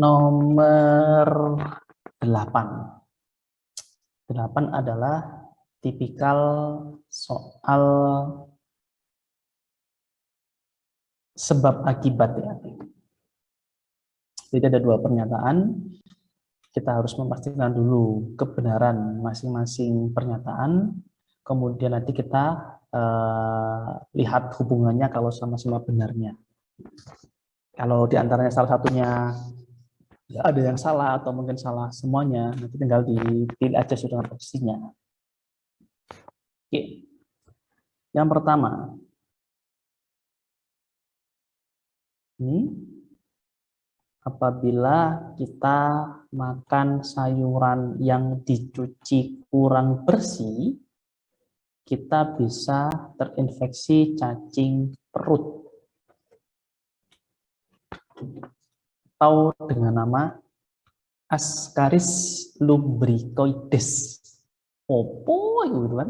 Nomor 8. 8 adalah tipikal soal sebab akibat ya. Jadi ada dua pernyataan, kita harus memastikan dulu kebenaran masing-masing pernyataan, kemudian nanti kita lihat hubungannya kalau sama-sama benarnya. Kalau di antaranya salah satunya ada yang salah atau mungkin salah semuanya, nanti tinggal dipilih aja sudah posisinya. Oke. Yang pertama, ini apabila kita makan sayuran yang dicuci kurang bersih, kita bisa terinfeksi cacing perut atau dengan nama Ascaris lumbricoides. Opo itu kan?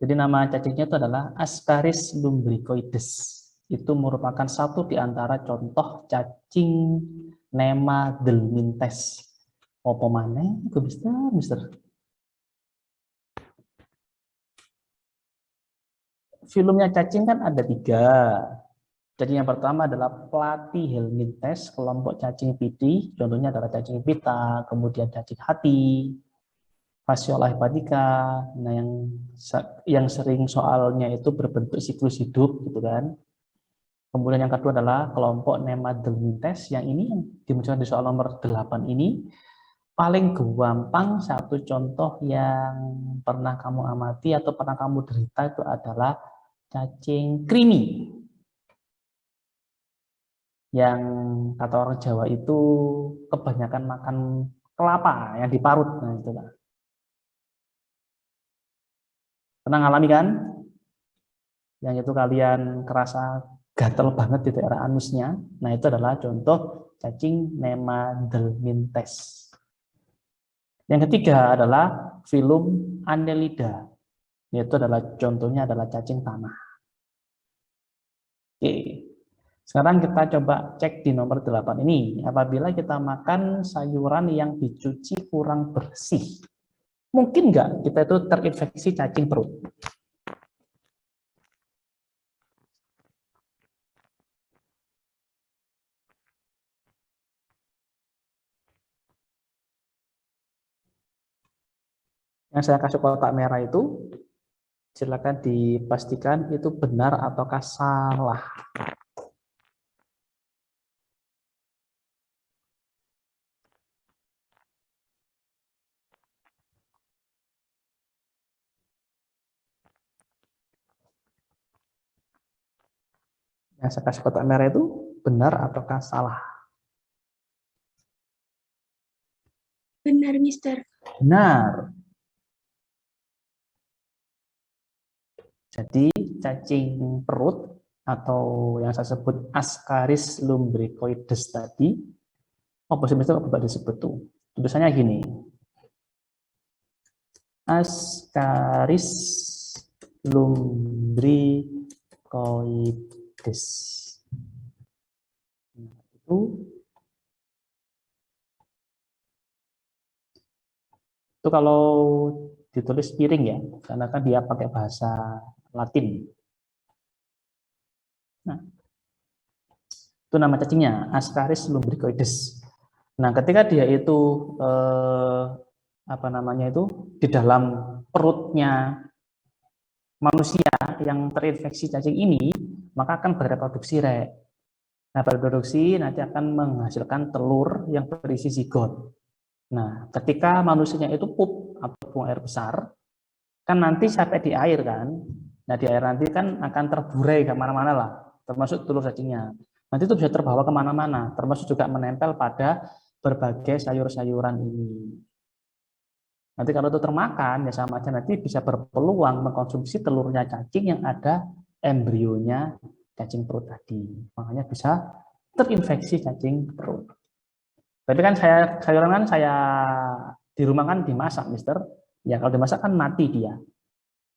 Jadi nama cacingnya itu adalah Ascaris lumbricoides. Itu merupakan satu di antara contoh cacing Nemadelmintes. Opo maneh? Itu bisa, Mister. Filumnya cacing kan ada 3. Jadi yang pertama adalah Platyhelminthes, kelompok cacing piti. Contohnya adalah cacing pita, kemudian cacing hati, Fasciola hepatica. Nah, yang sering soalnya itu berbentuk siklus hidup, gitu kan. Kemudian yang kedua adalah kelompok Nemadelmintes. Yang ini yang dimunculkan di soal nomor 8 ini paling gampang. Satu contoh yang pernah kamu amati atau pernah kamu derita itu adalah cacing krimi. Yang kata orang Jawa itu kebanyakan makan kelapa yang diparut. Nah, itu lah. Pernah ngalami kan? Yang itu kalian kerasa gatel banget di daerah anusnya. Nah, itu adalah contoh cacing Nemadelmintes. Yang ketiga adalah filum Annelida. Yaitu adalah contohnya adalah cacing tanah. Oke. Sekarang kita coba cek di nomor 8 ini. Apabila kita makan sayuran yang dicuci kurang bersih, mungkin nggak kita itu terinfeksi cacing perut? Yang saya kasih kotak merah itu, silakan dipastikan itu benar ataukah salah. Yang saya kasih kotak merah itu benar ataukah salah? Benar, Mister. Benar. Jadi cacing perut atau yang saya sebut Ascaris lumbricoides tadi, posisi apa disebut tuh? Tulisannya gini. Ascaris lumbricoides. Nah, itu kalau ditulis piring ya, karena kan dia pakai bahasa Latin. Nah, itu nama cacingnya Ascaris lumbricoides. Nah, ketika dia itu di dalam perutnya manusia yang terinfeksi cacing ini, maka akan bereproduksi rek. Nah, bereproduksi nanti akan menghasilkan telur yang berisi zigot. Nah, ketika manusianya itu pup atau buang air besar, kan nanti sampai di air kan. Nah, di air nanti kan akan terburai kemana-mana lah, termasuk telur cacingnya. Nanti itu bisa terbawa kemana-mana, termasuk juga menempel pada berbagai sayur-sayuran ini. Nanti kalau itu termakan, ya sama aja nanti bisa berpeluang mengkonsumsi telurnya cacing yang ada embrionya cacing perut tadi. Makanya bisa terinfeksi cacing perut. Tapi kan sayuran kan saya di rumah kan dimasak, Mister. Ya kalau dimasak kan mati dia.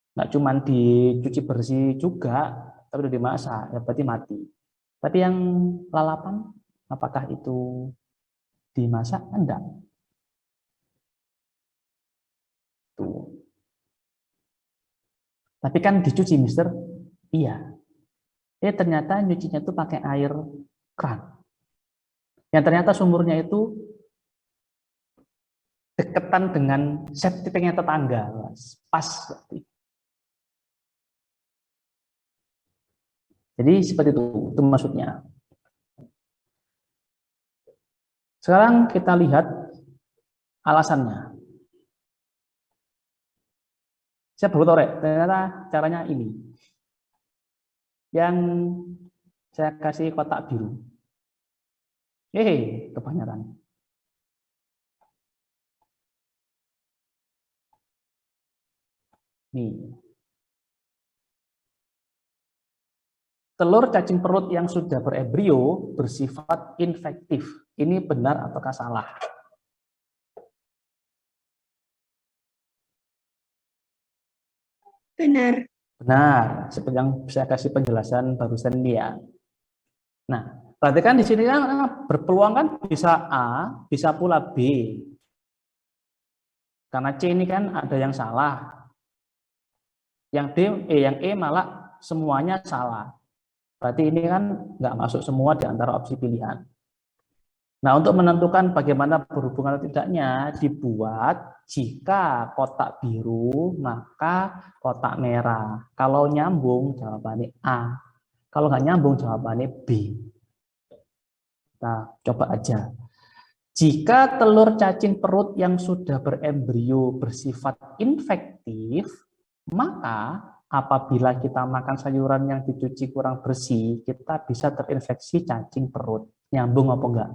Nggak cuma dicuci bersih juga, tapi udah dimasak, ya berarti mati. Tapi yang lalapan, Apakah itu dimasak? Enggak. Tuh. Tapi kan dicuci, Mister? Iya. Ternyata nyucinya itu pakai air keran. Yang ternyata sumurnya itu deketan dengan septic tanknya tetangga. Pas. Jadi seperti itu maksudnya. Sekarang kita lihat alasannya. Saya baru tahu, ternyata caranya ini. Yang saya kasih kotak biru. Kebanyakan. Nih. Telur cacing perut yang sudah berembrio bersifat infektif. Ini benar ataukah salah? Benar. Benar, seperti yang saya kasih penjelasan barusan dia. Nah, berarti kan di sini kan berpeluang kan bisa A, bisa pula B. Karena C ini kan ada yang salah. Yang D, yang E malah semuanya salah. Berarti ini kan nggak masuk semua di antara opsi pilihan. Nah, untuk menentukan bagaimana berhubungan atau tidaknya, dibuat jika kotak biru, maka kotak merah. Kalau nyambung, jawabannya A. Kalau nggak nyambung, jawabannya B. Kita coba aja. Jika telur cacing perut yang sudah berembrio bersifat infektif, maka apabila kita makan sayuran yang dicuci kurang bersih, kita bisa terinfeksi cacing perut. Nyambung apa enggak?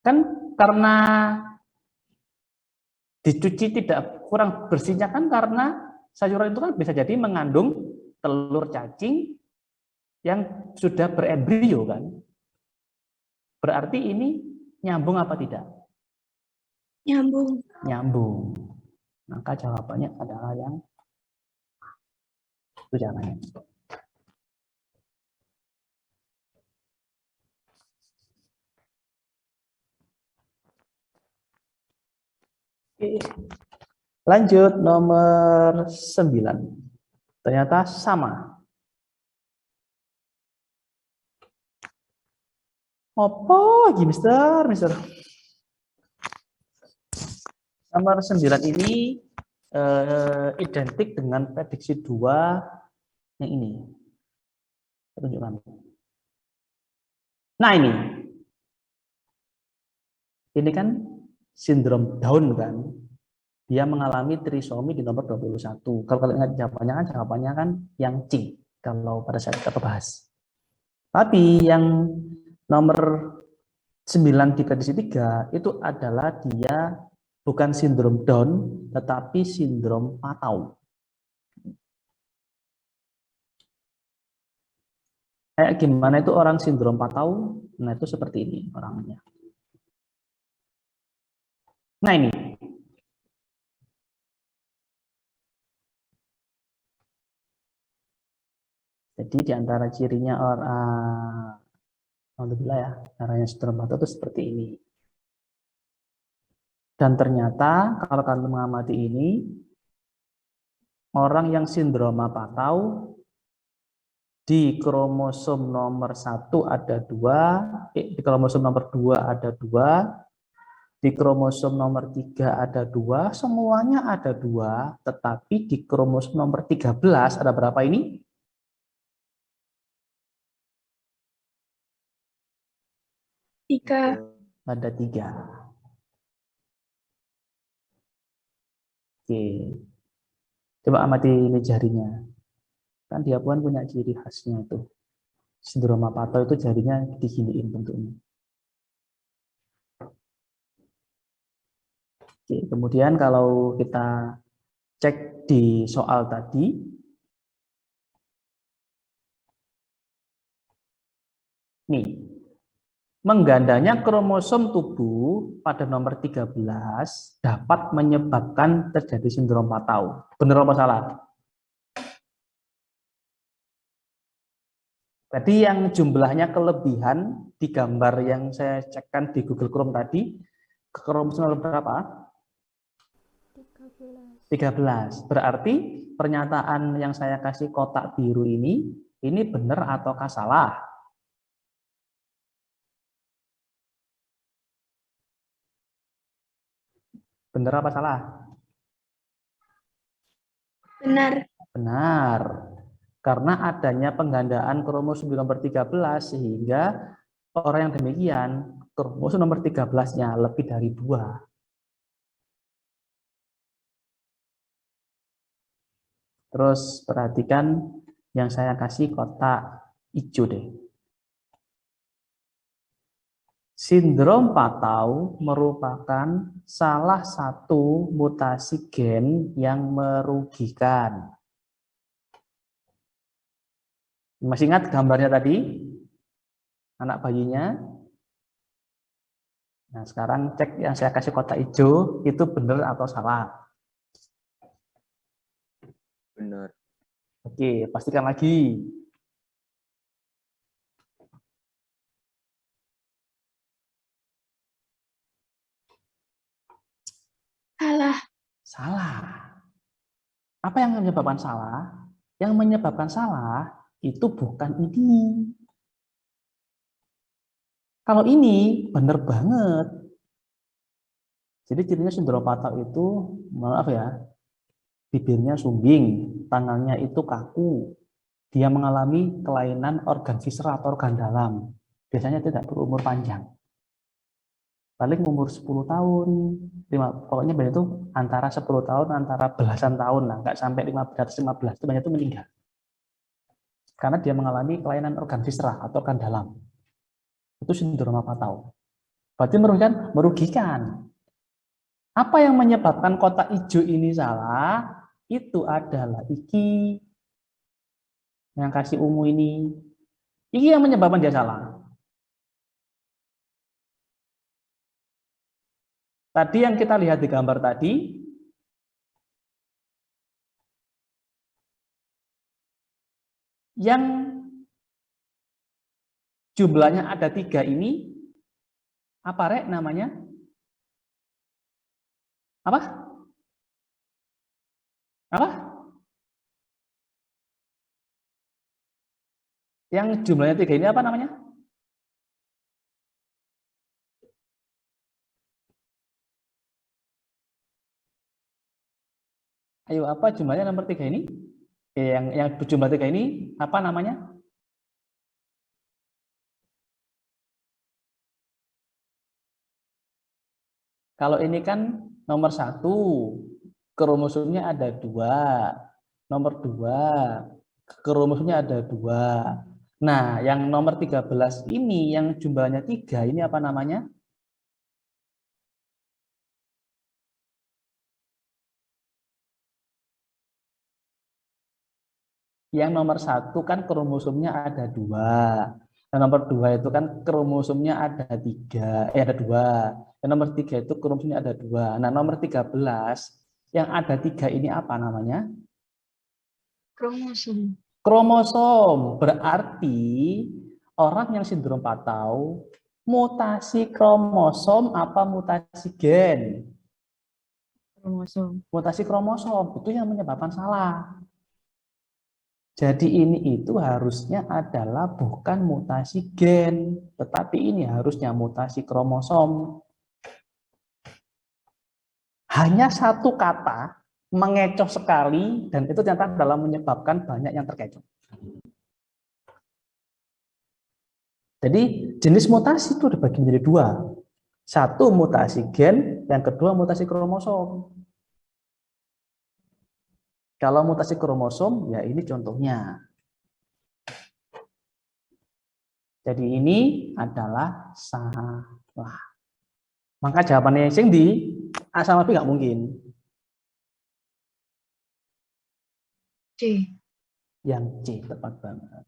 Kan karena dicuci tidak kurang bersihnya kan karena sayuran itu kan bisa jadi mengandung telur cacing yang sudah berembrio kan. Berarti ini nyambung apa tidak? Nyambung. Nyambung. Maka jawabannya adalah yang itu jawabannya. Oke. Lanjut nomor 9. Ternyata sama. Apa lagi, Mister? Nomor 9 ini identik dengan prediksi 2 yang ini. Tunjukkan. Nah, ini kan sindrom Down kan. Dia mengalami trisomi di nomor 21. Kalau kalian ingat jawabannya kan yang C kalau pada saat kita bahas. Tapi yang nomor 9 di prediksi 3 itu adalah dia bukan sindrom Down, tetapi sindrom Patau. Kayak gimana itu orang sindrom Patau? Nah, itu seperti ini orangnya. Nah, ini. Jadi di antara cirinya alhamdulillah ya, caranya sindrom Patau itu seperti ini. Dan ternyata kalau kalian mengamati ini, orang yang sindroma Patau di kromosom nomor 1 ada 2, di kromosom nomor 2 ada 2, di kromosom nomor 3 ada 2, semuanya ada 2, tetapi di kromosom nomor 13 ada berapa ini? Ada 3. Oke. Coba amati ini jarinya. Kan dia pun punya ciri khasnya itu. Sindroma Patau itu jarinya diginiin bentuknya. Oke, kemudian kalau kita cek di soal tadi, nih, menggandanya kromosom tubuh pada nomor 13 dapat menyebabkan terjadi sindrom Patau. Benar apa salah? Tadi yang jumlahnya kelebihan di gambar yang saya cekkan di Google Chrome tadi, kromosom berapa? 13. Berarti pernyataan yang saya kasih kotak biru ini benar ataukah salah? Benar apa salah? Benar. Benar. Karena adanya penggandaan kromosom di nomor 13 sehingga orang yang demikian kromosom nomor 13-nya lebih dari 2. Terus perhatikan yang saya kasih kotak hijau deh. Sindrom Patau merupakan salah satu mutasi gen yang merugikan. Masih ingat gambarnya tadi? Anak bayinya. Nah, sekarang cek yang saya kasih kotak hijau, itu benar atau salah? Benar. Oke, pastikan lagi. Salah. Salah. Apa yang menyebabkan salah? Yang menyebabkan salah itu bukan ini. Kalau ini benar banget. Jadi cirinya sindrom Patau itu, maaf ya, bibirnya sumbing, tangannya itu kaku. Dia mengalami kelainan organ visceral atau organ dalam. Biasanya tidak berumur panjang. Paling umur 10 tahun, pokoknya banyak itu antara 10 tahun, antara belasan tahun lah, nggak sampai 15 itu banyak itu meninggal. Karena dia mengalami kelainan organ visceral atau organ dalam. Itu sindrom Patau. Berarti merugikan. Apa yang menyebabkan kotak hijau ini salah? Itu adalah iki yang kasih ungu ini. Iki yang menyebabkan dia salah. Tadi yang kita lihat di gambar tadi, yang jumlahnya ada 3 ini, apa rek namanya? Apa? Apa? Yang jumlahnya 3 ini apa namanya? Ayo, apa jumlahnya nomor 3 ini? Yang jumlah 3 ini apa namanya? Kalau ini kan nomor 1, kromosomnya ada 2. Nomor 2, kromosomnya ada 2. Nah, yang nomor 13 ini, yang jumlahnya 3, ini apa namanya? Yang nomor 1 kan kromosomnya ada 2. Yang nomor 2 itu kan kromosomnya ada 3. Ada 2. Yang nomor 3 itu kromosomnya ada 2. Nah, nomor 13 yang ada 3 ini apa namanya? Kromosom. Kromosom. Berarti orang yang sindrom Patau mutasi kromosom apa mutasi gen? Kromosom. Mutasi kromosom itu yang menyebabkan salah. Jadi ini itu harusnya adalah bukan mutasi gen, tetapi ini harusnya mutasi kromosom. Hanya satu kata mengecoh sekali dan itu ternyata dalam menyebabkan banyak yang terkecoh. Jadi jenis mutasi itu dibagi menjadi 2. Satu mutasi gen, yang kedua mutasi kromosom. Kalau mutasi kromosom, ya ini contohnya. Jadi ini adalah salah. Maka jawabannya yang di A sama B nggak mungkin. C. Yang C tepat banget.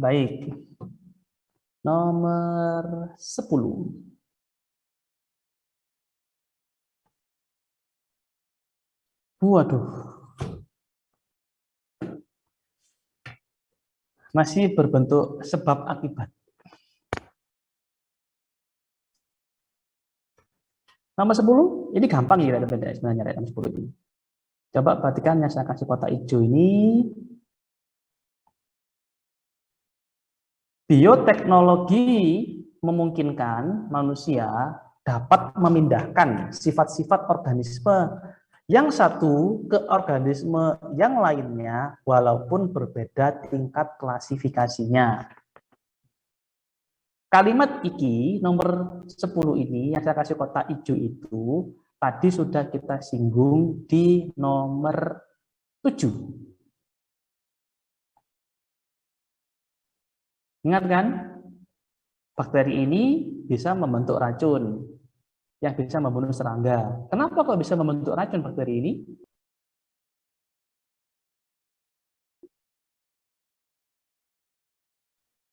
Baik. Nomor 10. Waduh. Masih berbentuk sebab akibat. Nomor 10, ini gampang ya sebenarnya nomor 10 ini. Coba perhatikan yang saya kasih kotak hijau ini. Bioteknologi memungkinkan manusia dapat memindahkan sifat-sifat organisme yang satu ke organisme yang lainnya walaupun berbeda tingkat klasifikasinya. Kalimat iki nomor 10 ini yang saya kasih kotak hijau itu tadi sudah kita singgung di nomor 7. Ingat kan? Bakteri ini bisa membentuk racun yang bisa membunuh serangga. Kenapa kok bisa membentuk racun bakteri ini?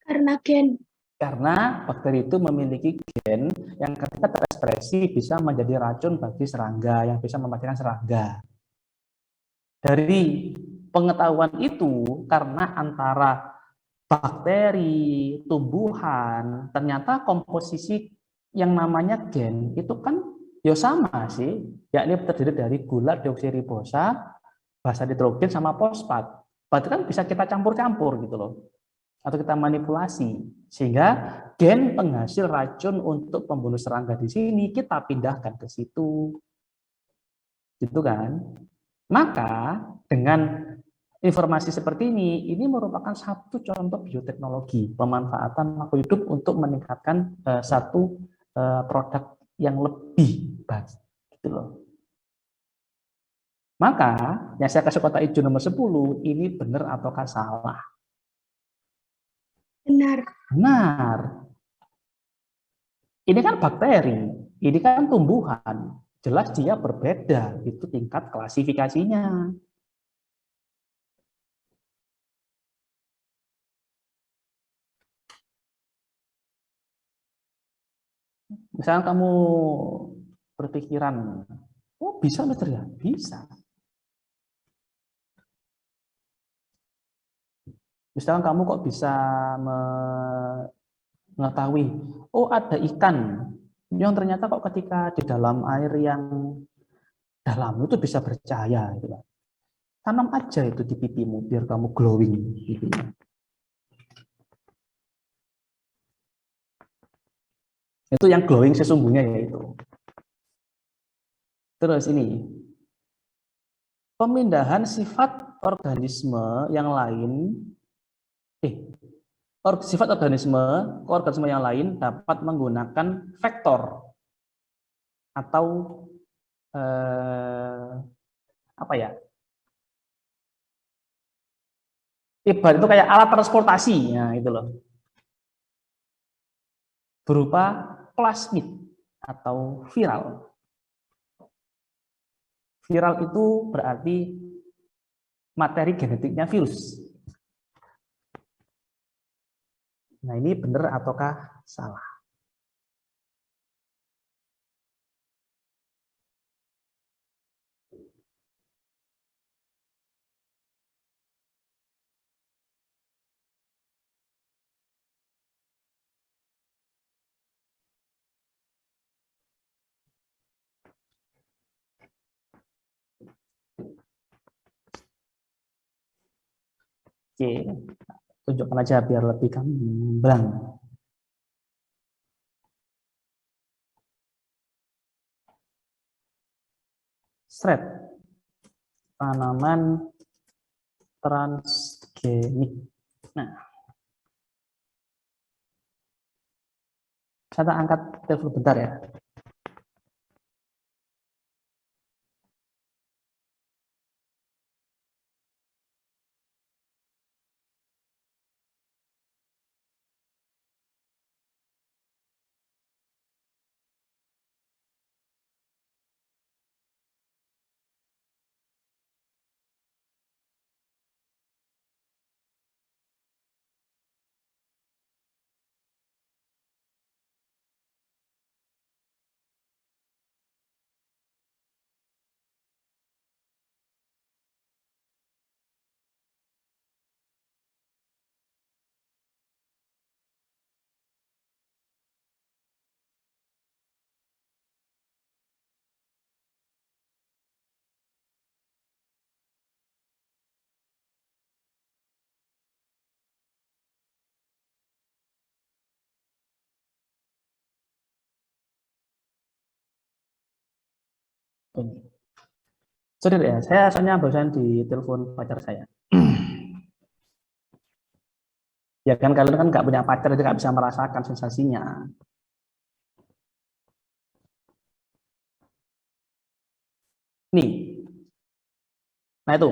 Karena gen. Karena bakteri itu memiliki gen yang ketika terekspresi bisa menjadi racun bagi serangga, yang bisa mematikan serangga. Dari pengetahuan itu, karena antara bakteri, tumbuhan, ternyata komposisi yang namanya gen itu kan ya sama sih, yakni terdiri dari gula deoksiribosa, basa nitrogen sama fosfat. Berarti kan bisa kita campur-campur gitu loh, atau kita manipulasi sehingga gen penghasil racun untuk pembunuh serangga di sini kita pindahkan ke situ, gitu kan? Maka dengan informasi seperti ini merupakan satu contoh bioteknologi pemanfaatan makhluk hidup untuk meningkatkan satu produk yang lebih baik, gitu loh. Maka yang saya kasih kotak hijau nomor 10 ini benar ataukah salah? Benar. Benar. Ini kan bakteri, ini kan tumbuhan. Jelas dia berbeda, itu tingkat klasifikasinya. Misalnya kamu berpikiran, oh bisa Mister ya? Bisa. Misalnya kamu kok bisa mengetahui, oh ada ikan yang ternyata kok ketika di dalam air yang dalam itu bisa bercahaya. Gitu. Tanam aja itu di pipimu biar kamu glowing. Gitu. Itu yang glowing sesungguhnya yaitu. Terus ini, pemindahan sifat organisme yang lain, sifat organisme ke organisme yang lain dapat menggunakan vektor atau apa ya? Ibarat itu kayak alat transportasi, ya itu loh. Berupa plasmid atau viral. Viral itu berarti materi genetiknya virus. Nah, ini benar ataukah salah? Oke, tunjukkan aja biar lebih gamblang. Thread, tanaman transgenik. Nah, saya angkat telepon bentar ya. Ini. Sorry ya, saya soalnya barusan di telepon pacar saya. Ya kan kalian kan nggak punya pacar, jadi nggak bisa merasakan sensasinya. Nih, nah itu.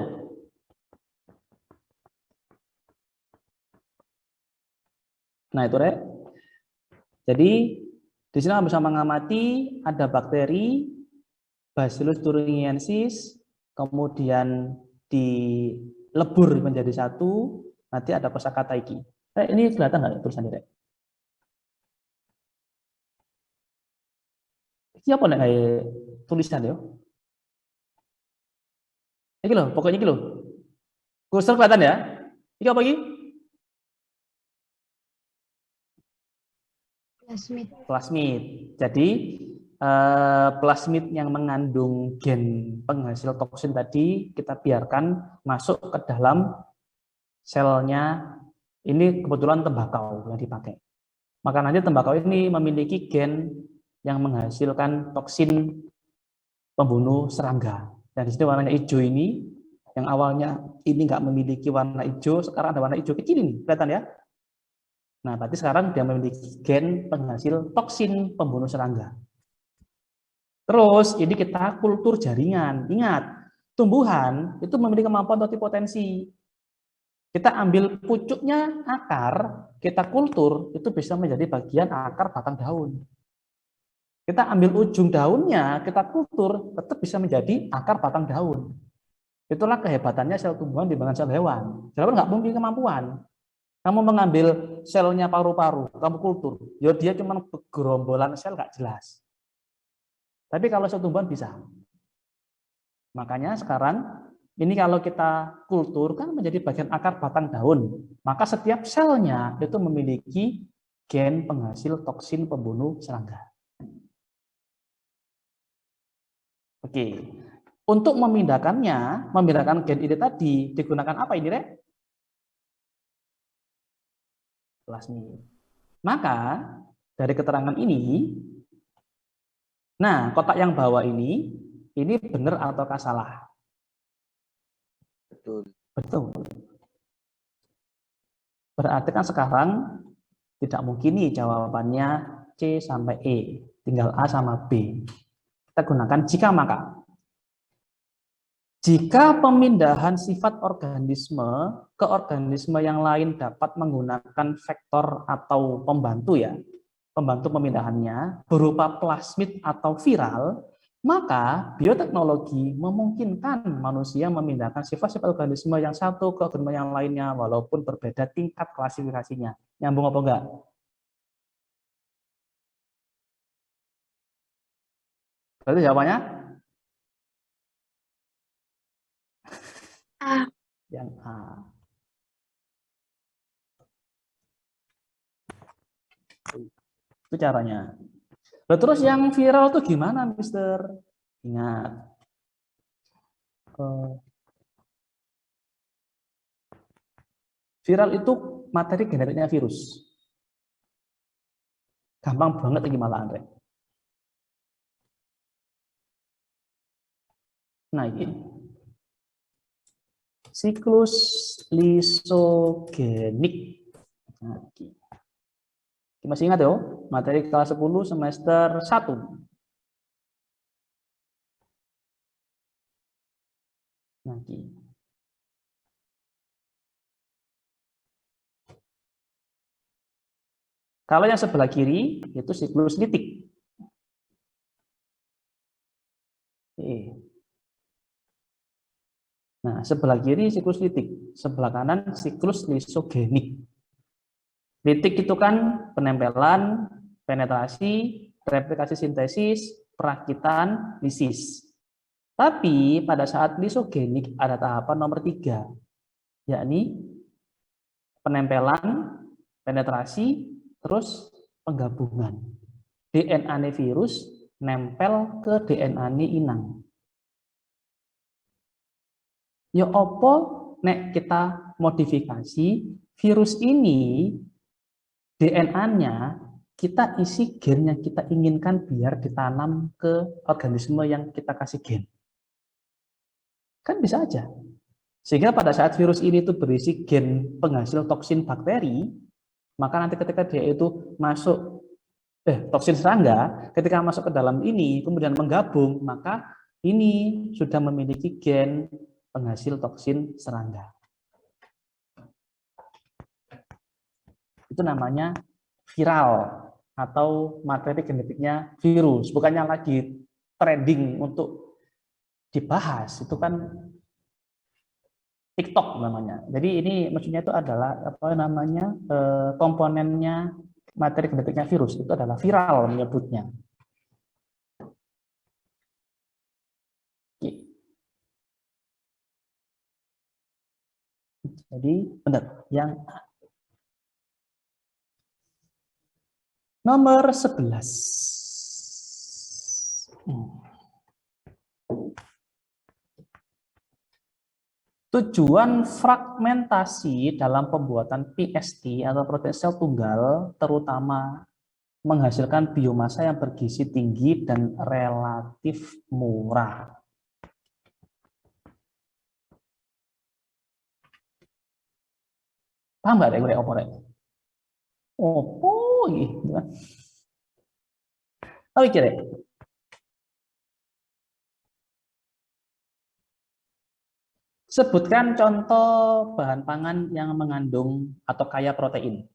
Nah itu, Rek. Jadi di sini bisa mengamati ada bakteri Bacillus thuringiensis, kemudian dilebur menjadi satu, nanti ada kosakata iki. Ini kelihatan nggak tulisannya, Rek? Ini apa nih tulisan ya? Ini loh, pokoknya ini loh. Kursor kelihatan ya? Ini apa ini? Plasmid. Plasmid. Jadi plasmid yang mengandung gen penghasil toksin tadi kita biarkan masuk ke dalam selnya. Ini kebetulan tembakau yang dipakai. Maka nanti tembakau ini memiliki gen yang menghasilkan toksin pembunuh serangga. Dan di sini warnanya hijau ini, yang awalnya ini nggak memiliki warna hijau, sekarang ada warna hijau kecil ini, kelihatan ya? Nah, berarti sekarang dia memiliki gen penghasil toksin pembunuh serangga. Terus ini kita kultur jaringan. Ingat, tumbuhan itu memiliki kemampuan totipotensi. Kita ambil pucuknya akar, kita kultur, itu bisa menjadi bagian akar batang daun. Kita ambil ujung daunnya, kita kultur, tetap bisa menjadi akar batang daun. Itulah kehebatannya sel tumbuhan dibandingkan sel hewan. Sel hewan nggak mungkin kemampuan. Kamu mengambil selnya paru-paru, kamu kultur, ya dia cuma gerombolan sel nggak jelas. Tapi kalau sel tumbuhan bisa. Makanya sekarang ini kalau kita kultur kan menjadi bagian akar batang daun, maka setiap selnya itu memiliki gen penghasil toksin pembunuh serangga. Oke, untuk memindahkan gen ini tadi digunakan apa ini, Rek? Plasmid. Maka dari keterangan ini, nah kotak yang bawah ini benar ataukah salah? Betul. Betul. Berarti kan sekarang tidak mungkin nih jawabannya C sampai E, tinggal A sama B. Kita gunakan jika maka. Jika pemindahan sifat organisme ke organisme yang lain dapat menggunakan vektor atau pembantu ya, pembantu pemindahannya berupa plasmid atau viral, maka bioteknologi memungkinkan manusia memindahkan sifat-sifat organisme yang satu ke organisme yang lainnya walaupun berbeda tingkat klasifikasinya. Nyambung apa enggak? Berarti jawabannya? A. Yang A. Itu caranya. Nah, terus yang viral tuh gimana, Mister? Ingat. Viral itu materi genetiknya virus. Gampang banget lagi malah, Andre. Nah, ini. Siklus lisogenik. Nah, ini. Masih ingat ya, materi kelas 10 semester 1. Nah, ini. Kalau yang sebelah kiri itu siklus litik. Nah, sebelah kiri siklus litik, sebelah kanan siklus lisogenik. Litik itu kan penempelan, penetrasi, replikasi sintesis, perakitan, lisis. Tapi pada saat lisogenik ada tahapan nomor 3, yakni penempelan, penetrasi, terus penggabungan. DNA virus nempel ke DNA inang. Ya opo nek kita modifikasi virus ini DNA-nya kita isi gen yang kita inginkan biar ditanam ke organisme yang kita kasih gen. Kan bisa aja. Sehingga pada saat virus ini tuh berisi gen penghasil toksin bakteri, maka nanti ketika dia itu masuk toksin serangga, ketika masuk ke dalam ini kemudian menggabung, maka ini sudah memiliki gen penghasil toksin serangga. Itu namanya viral atau materi genetiknya virus, bukannya lagi trending untuk dibahas, itu kan TikTok namanya. Jadi ini maksudnya itu adalah apa namanya komponennya materi genetiknya virus itu adalah viral menyebutnya. Jadi benar yang nomor 11. Tujuan fragmentasi dalam pembuatan PST atau protein sel tunggal terutama menghasilkan biomasa yang bergizi tinggi dan relatif murah. Paham nggak deh gue opo rek? Opo gitu kan? Tahu kira? Sebutkan contoh bahan pangan yang mengandung atau kaya protein.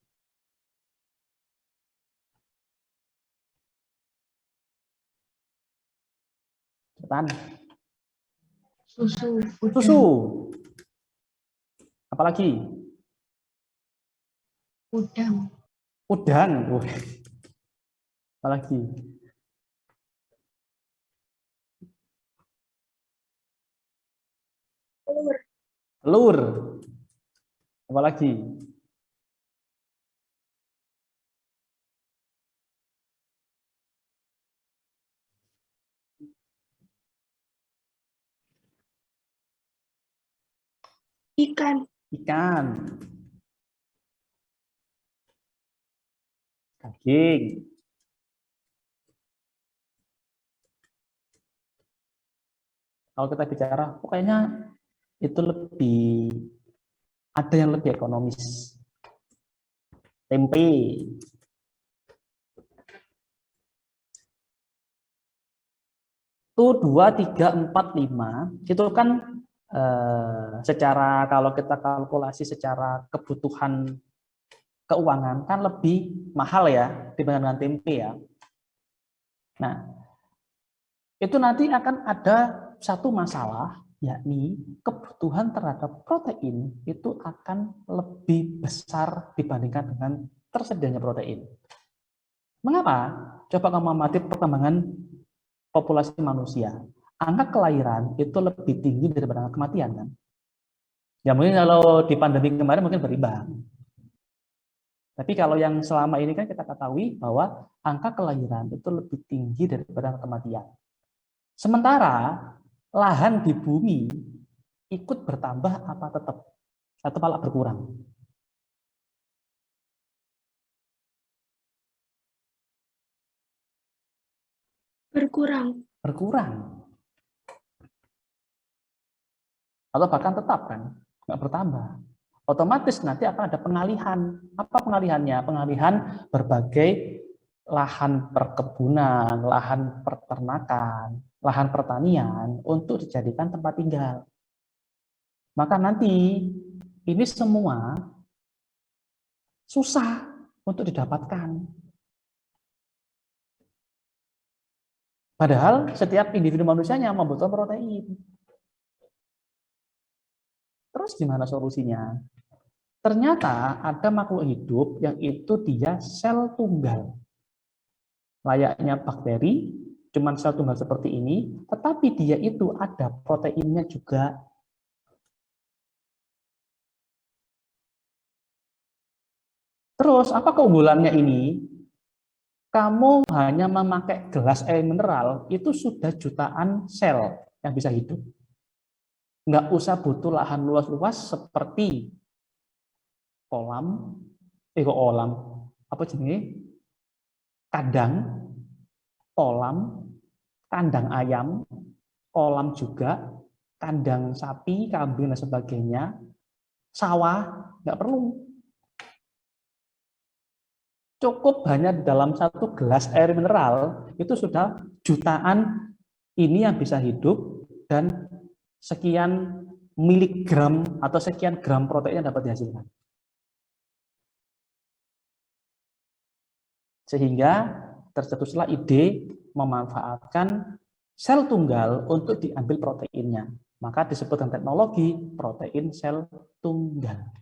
Cepetan. Susu. Susu. Apalagi? Udang. Udang. Apalagi? Telur. Telur. Apalagi? Ikan. Ikan. Daging. Kalau kita bicara, kayaknya itu lebih ada yang lebih ekonomis. Tempe. Itu 2, 3, 4, 5 itu kan secara kalau kita kalkulasi secara kebutuhan keuangan kan lebih mahal ya dibandingkan tempe ya. Nah, itu nanti akan ada satu masalah, yakni kebutuhan terhadap protein itu akan lebih besar dibandingkan dengan tersedianya protein. Mengapa? Coba kamu amati perkembangan populasi manusia. Angka kelahiran itu lebih tinggi daripada angka kematian kan? Ya mungkin kalau di pandemi kemarin mungkin berimbang. Tapi kalau yang selama ini kan kita ketahui bahwa angka kelahiran itu lebih tinggi daripada angka kematian. Sementara lahan di bumi ikut bertambah apa tetap atau malah berkurang? Berkurang. Berkurang. Atau bahkan tetap kan, nggak bertambah. Otomatis nanti akan ada pengalihan. Apa pengalihannya? Pengalihan berbagai lahan perkebunan, lahan peternakan, lahan pertanian untuk dijadikan tempat tinggal. Maka nanti ini semua susah untuk didapatkan. Padahal setiap individu manusianya membutuhkan protein. Terus gimana solusinya? Ternyata ada makhluk hidup yang itu dia sel tunggal. Layaknya bakteri, cuman sel tunggal seperti ini, tetapi dia itu ada proteinnya juga. Terus apa keunggulannya ini? Kamu hanya memakai gelas air mineral, itu sudah jutaan sel yang bisa hidup. Nggak usah butuh lahan luas-luas seperti kolam, apa jenis? kandang, kolam, kandang ayam, kolam juga, kandang sapi, kambing dan sebagainya, sawah, nggak perlu. Cukup hanya dalam satu gelas air mineral itu sudah jutaan ini yang bisa hidup dan sekian miligram atau sekian gram protein yang dapat dihasilkan. Sehingga tercetuslah ide memanfaatkan sel tunggal untuk diambil proteinnya. Maka disebut dengan teknologi protein sel tunggal.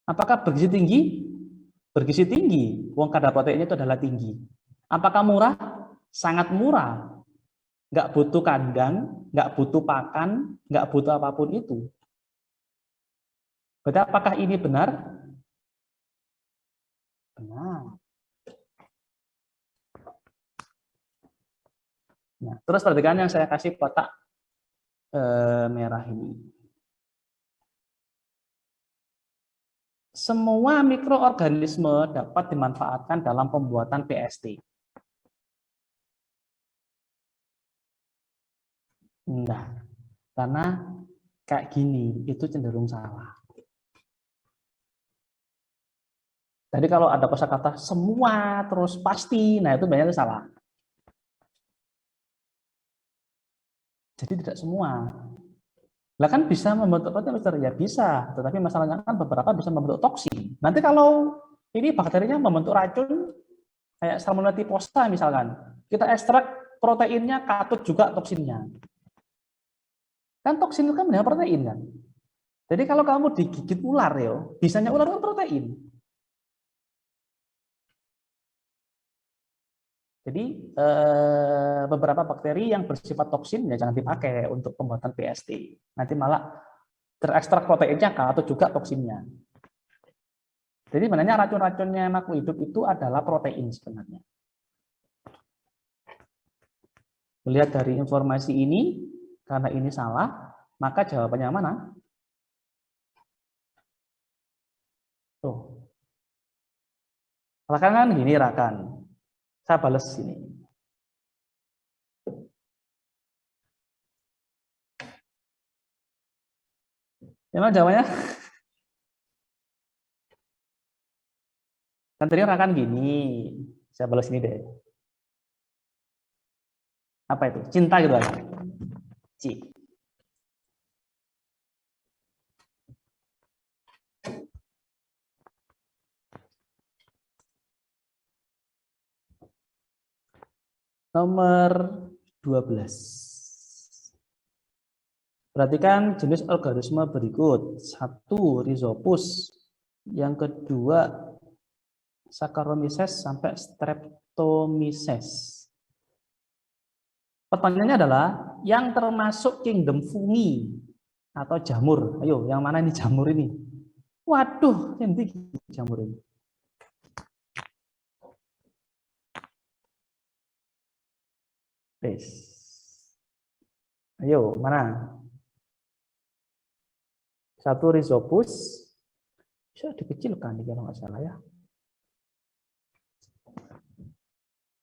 Apakah bergizi tinggi? Bergizi tinggi. Wong kadar proteinnya itu adalah tinggi. Apakah murah? Sangat murah. Nggak butuh kandang, nggak butuh pakan, nggak butuh apapun itu. Berarti apakah ini benar? Benar. Nah, terus perhatikan yang saya kasih kotak merah ini. Semua mikroorganisme dapat dimanfaatkan dalam pembuatan PST. Nah, karena kayak gini, itu cenderung salah. Jadi kalau ada kosakata semua terus pasti, nah itu banyak salah. Jadi tidak semua. Lah kan bisa membentuk protein, ya bisa, tetapi masalahnya kan beberapa bisa membentuk toksin. Nanti kalau ini bakterinya membentuk racun, kayak Salmonella typhosa misalkan, kita ekstrak proteinnya, katut juga toksinnya. Kan toksin itu kan benar protein kan. Jadi kalau kamu digigit ular ya, bisanya ular kan protein. Jadi beberapa bakteri yang bersifat toksin ya jangan dipakai untuk pembuatan PST. Nanti malah terekstrak proteinnya atau juga toksinnya. Jadi sebenarnya racun-racunnya makhluk hidup itu adalah protein sebenarnya. Melihat dari informasi ini, karena ini salah, maka jawabannya mana? Tuh. Rakan kan gini, Rakan. Saya balas ini. Gimana jawabannya? Kan tadi Rakan gini. Saya balas ini deh. Apa itu? Cinta gitu aja. C. Nomor 12. Perhatikan jenis organisme berikut. 1. Rhizopus. Yang kedua Saccharomyces sampai Streptomyces. Pertanyaannya adalah yang termasuk kingdom fungi atau jamur. Ayo, yang mana ini jamur ini? Waduh, yang jamur ini. Yes. Ayo, mana? 1 Rhizopus. Bisa dikecilkan kalau nggak salah ya.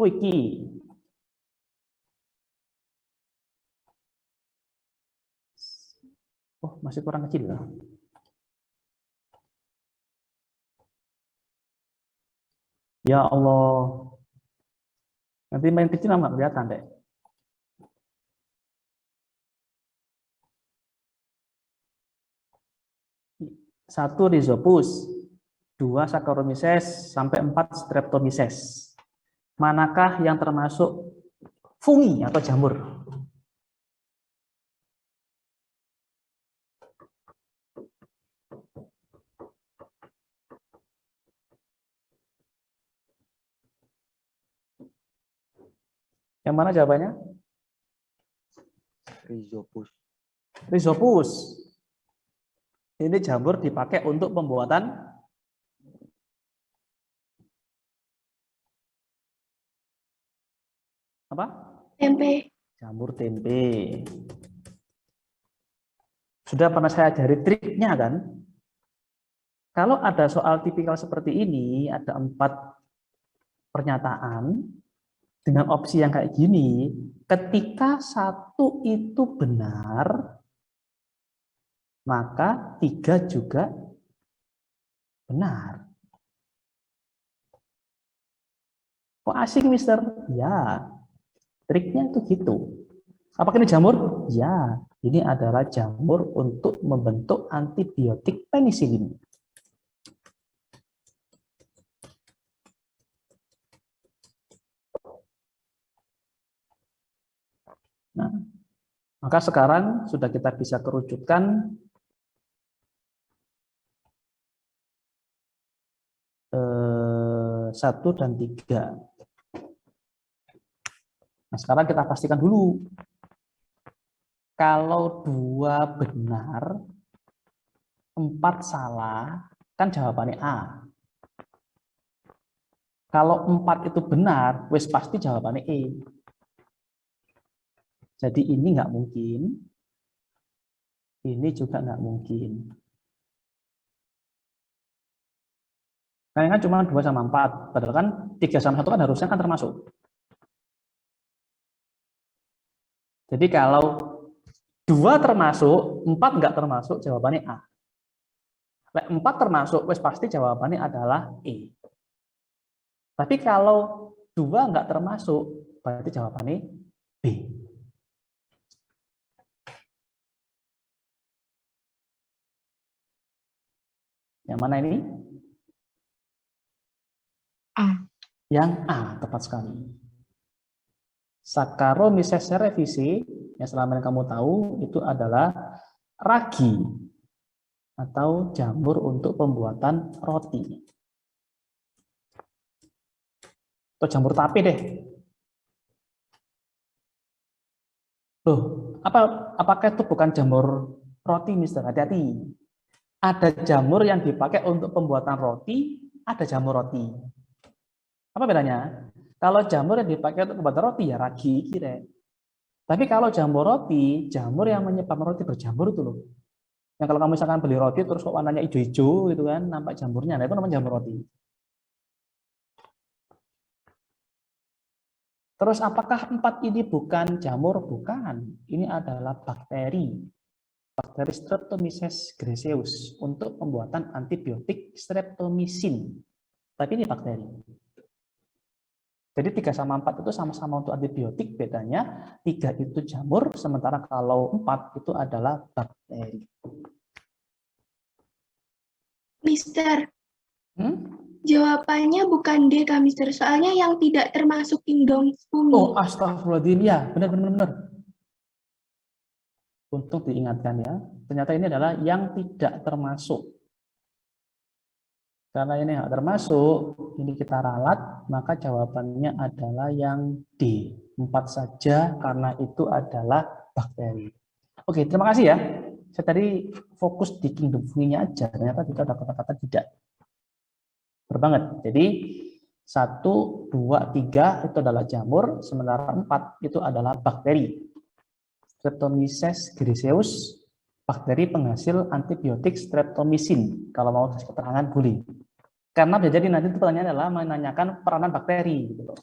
Oh, iki. Oh, masih kurang kecil lah. Ya Allah. Nanti main kecil nggak kelihatan deh. Satu Rhizopus, 2 Saccharomyces, sampai 4 Streptomyces. Manakah yang termasuk fungi atau jamur? Yang mana jawabannya? Rhizopus. Rhizopus. Ini jamur dipakai untuk pembuatan apa? Tempe. Jamur tempe. Sudah pernah saya ajari triknya kan? Kalau ada soal tipikal seperti ini, ada 4 pernyataan dengan opsi yang kayak gini, ketika satu itu benar, maka 3 juga benar. Kok asing, Mister? Ya, triknya itu gitu. Apakah ini jamur? Ya, ini adalah jamur untuk membentuk antibiotik penisilin. Nah, maka sekarang sudah kita bisa kerucutkan 1 dan 3. Nah, sekarang kita pastikan dulu. Kalau 2 benar, 4 salah, kan jawabannya A. Kalau 4 itu benar, wis pasti jawabannya E. Jadi ini nggak mungkin, ini juga nggak mungkin. Karena kan cuma 2 sama 4, padahal kan 3 sama 1 kan harusnya kan termasuk. Jadi kalau 2 termasuk, 4 nggak termasuk, jawabannya A. 4 termasuk, wis pasti jawabannya adalah E. Tapi kalau 2 nggak termasuk, berarti jawabannya B. Yang mana ini? A. Yang A, tepat sekali. Saccharomyces cerevisiae, yang selama ini kamu tahu, itu adalah ragi atau jamur untuk pembuatan roti. Atau jamur tape deh. Loh, apakah itu bukan jamur roti, Mister? Hati-hati. Ada jamur yang dipakai untuk pembuatan roti, ada jamur roti. Apa bedanya? Kalau jamur yang dipakai untuk pembuatan roti, ya ragi kira. Tapi kalau jamur roti, jamur yang menyebabkan roti berjamur itu loh. Yang kalau kamu misalkan beli roti terus kok warnanya hijau-hijau gitu kan, nampak jamurnya, nah itu namanya jamur roti. Terus apakah 4 ini bukan jamur? Bukan. Ini adalah bakteri. Bakteri Streptomyces graeseus untuk pembuatan antibiotik streptomycin. Tapi ini bakteri. Jadi 3 sama 4 itu sama-sama untuk antibiotik, bedanya 3 itu jamur, sementara kalau 4 itu adalah bakteri. Mister, Hmm? jawabannya bukan D, Kak, Mister. Soalnya yang tidak termasuk kingdom bumi. Oh, astagfirullahaladzim. Ya, benar. Untuk diingatkan ya, ternyata ini adalah yang tidak termasuk. Karena ini nggak termasuk, ini kita ralat, maka jawabannya adalah yang D. 4 saja, karena itu adalah bakteri. Oke, terima kasih ya. Saya tadi fokus di kingdom fungi-nya aja, ternyata kita ada kata-kata tidak. Berbanget. Jadi 1, 2, 3 itu adalah jamur, sementara 4 itu adalah bakteri. Streptomyces graeseus, bakteri penghasil antibiotik streptomycin. Kalau mau kasih keterangan boleh. Karena bisa jadi nanti pertanyaan adalah menanyakan peranan bakteri. Gitu.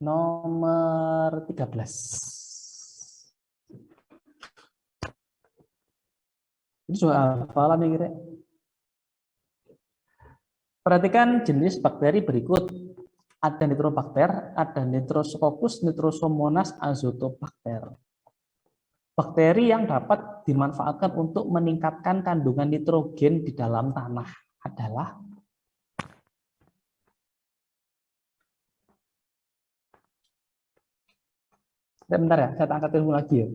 Nomor 13. Ini soal hafalan nih kira. Perhatikan jenis bakteri berikut. Ada nitrobakter, ada nitroscoccus, nitrosomonas, azotobakter. Bakteri yang dapat dimanfaatkan untuk meningkatkan kandungan nitrogen di dalam tanah adalah bentar ya, saya angkat ilmu lagi ya.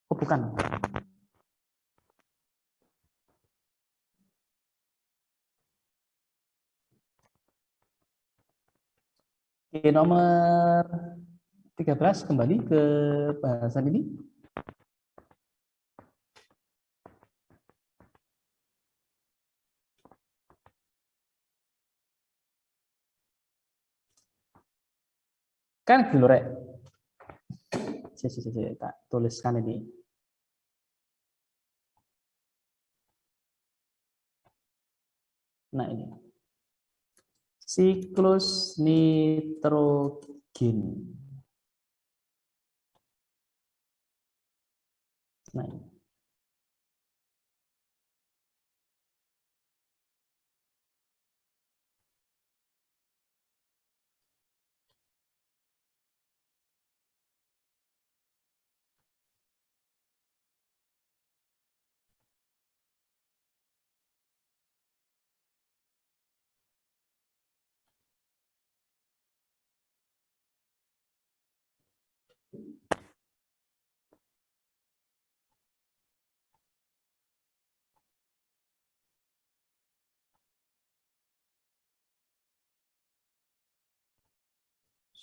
Oh, bukan. Oke, nomor 13 kembali ke bahasan ini. Kan dulu rek. Tak tuliskan ini. Nah ini. Siklus nitrogen. Nah ini.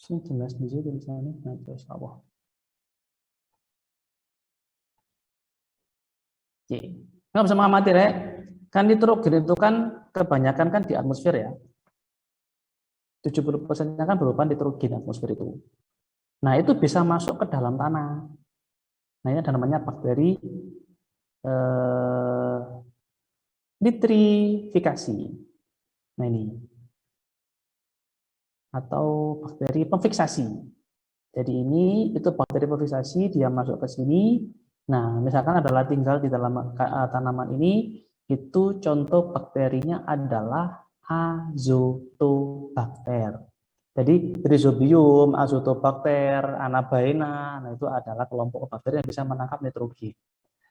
Sing jelas di sini tulisannya. Nah, terus apa? Oke. Nggak bisa mengamati, Rek. Kan nitrogen itu kan kebanyakan kan di atmosfer ya. 70%-nya kan berupa nitrogen atmosfer itu. Nah, itu bisa masuk ke dalam tanah. Nah, ini ada namanya bakteri nitrifikasi. Nah, ini. Atau bakteri pemfiksasi. Jadi ini itu bakteri pemfiksasi, dia masuk ke sini. Nah, misalkan adalah tinggal di dalam tanaman ini, itu contoh bakterinya adalah azotobakter. Jadi Rhizobium, Azotobacter, Anabaena, nah itu adalah kelompok bakteri yang bisa menangkap nitrogen.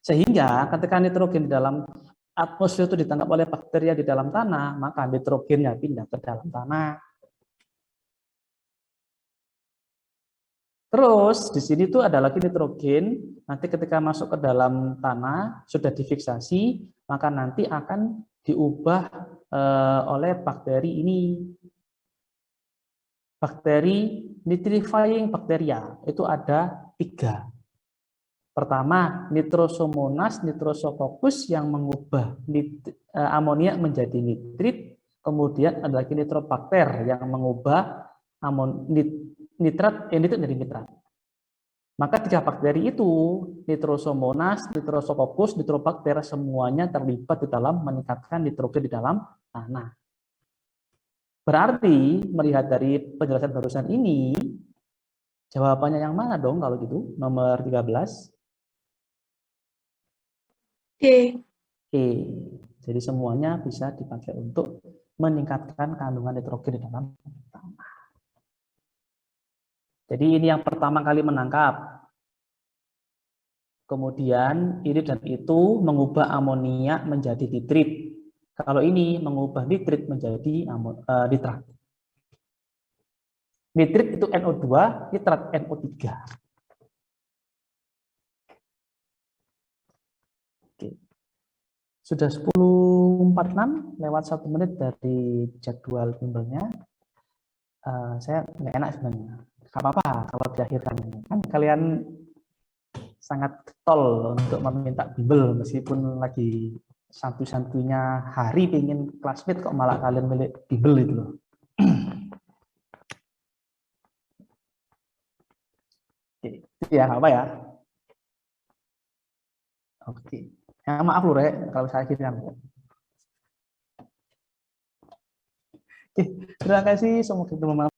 Sehingga ketika nitrogen di dalam atmosfer itu ditangkap oleh bakteri di dalam tanah, maka nitrogennya pindah ke dalam tanah. Terus di sini tuh ada lagi nitrogen, nanti ketika masuk ke dalam tanah sudah difiksasi, maka nanti akan diubah oleh bakteri ini. Bakteri nitrifying bacteria itu ada 3. Pertama, Nitrosomonas nitrosococcus yang mengubah amonia menjadi nitrit, kemudian ada lagi Nitrobacter yang mengubah nitrat menjadi nitrat. Maka 3 bakteri itu, Nitrosomonas, Nitrosococcus, Nitrobacter, semuanya terlibat di dalam meningkatkan nitrogen di dalam tanah. Berarti, melihat dari penjelasan barusan ini, jawabannya yang mana dong kalau gitu? Nomor 13? D. Oke, jadi semuanya bisa dipakai untuk meningkatkan kandungan nitrogen di dalam tanah. Jadi ini yang pertama kali menangkap. Kemudian ini dan itu mengubah amonia menjadi nitrit. Kalau ini mengubah nitrit menjadi nitrat. Nitrit itu NO2, nitrat NO3. Oke. Sudah 10.46, lewat 1 menit dari jadwal bimbelnya. Saya nggak enak sebenarnya. Gak apa-apa kalau diakhirkan. Kan kalian sangat getol untuk meminta bimbel meskipun lagi santu-santunya hari pengen classmate kok malah kalian milik bimbel itu loh. Oke, ya apa ya? Oke. Ya, maaf loh Rek kalau saya akhirkan. Oke, terima kasih, semoga bermanfaat.